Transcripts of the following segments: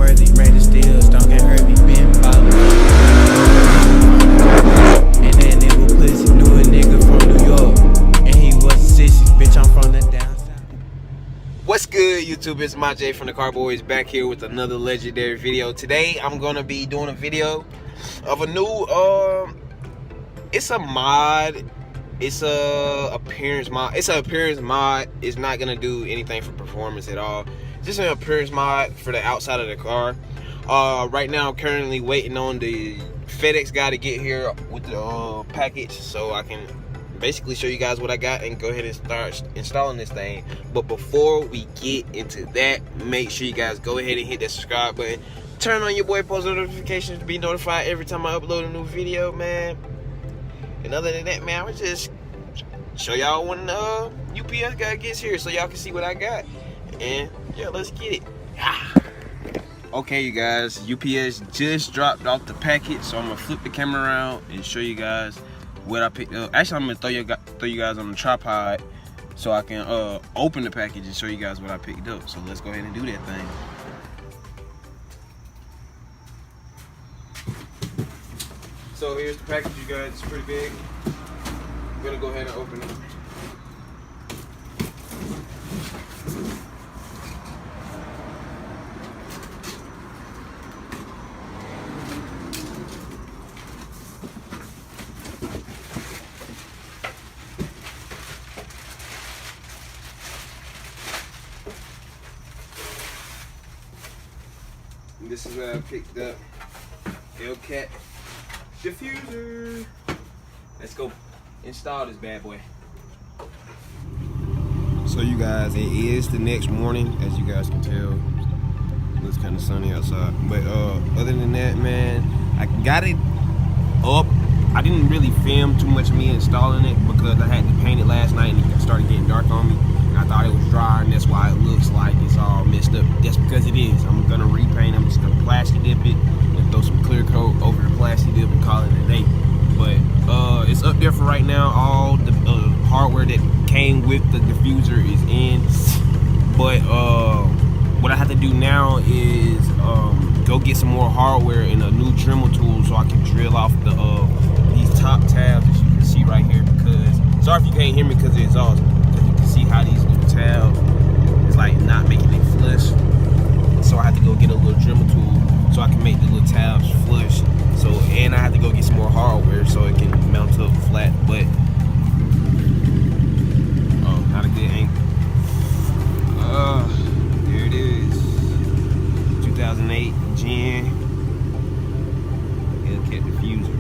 worthy, rated steals, don't get hurt me, been ballin'. And that nigga pussy, knew a nigga from New York, and he was a sissy, bitch, I'm from the down south. What's good, YouTube? It's my Jay from the Car Boys back here with another legendary video. Today I'm gonna be doing a video of a new it's a mod. It's a appearance mod. It's an appearance mod. It's not gonna do anything for performance at all. Just an appearance mod for the outside of the car. Right now I'm currently waiting on the FedEx guy to get here with the package so I can basically show you guys what I got and go ahead and start installing this thing. But before we get into that, make sure you guys go ahead and hit that subscribe button. Turn on your boy post notifications to be notified every time I upload a new video, man. And other than that, man, I would just show y'all when the UPS guy gets here so y'all can see what I got. And yeah, let's get it. Okay, you guys, UPS just dropped off the package, so I'm gonna flip the camera around and show you guys what I picked up. Actually, I'm gonna throw you guys on the tripod so I can open the package and show you guys what I picked up. So let's go ahead and do that thing. So here's the package, you guys. It's pretty big. I'm gonna go ahead and open it. And this is what I picked up. Hellcat Diffuser. Let's go install this bad boy. So you guys, it is the next morning, as you guys can tell. It looks kind of sunny outside. But other than that, man, I got it up. I didn't really film too much of me installing it because I had to paint it last night and it started getting dark on me. And I thought it was dry, and that's why it looks like it's all messed up. That's because it is. I'm gonna repaint. I'm just gonna plastic dip it and throw some clear coat over the plastic dip and call it a day. But it's up there for right now. All the hardware that came with the diffuser is in. But what I have to do now is go get some more hardware and a new Dremel tool so I can drill off the these top tabs as you can see right here. Because sorry if you can't hear me because the exhaust. Because you can see how these little tabs is like not making it flush. So I have to go get a little Dremel tool so I can make the little tabs flush. So, and I have to go get some more hardware so it can mount up flat. But oh, not a good angle. There it is. 2008 Gen Hellcat Diffuser.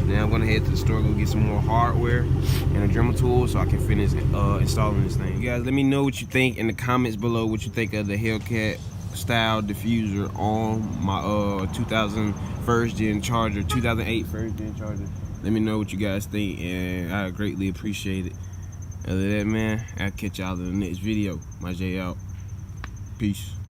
Now I'm gonna head to the store, go get some more hardware and a Dremel tool so I can finish installing this thing. You guys, let me know what you think in the comments below. What you think of the Hellcat style diffuser on my 2000 first gen Charger, 2008 first gen Charger. Let me know what you guys think, and I greatly appreciate it. Other than that, man, I'll catch y'all in the next video. My J out. Peace.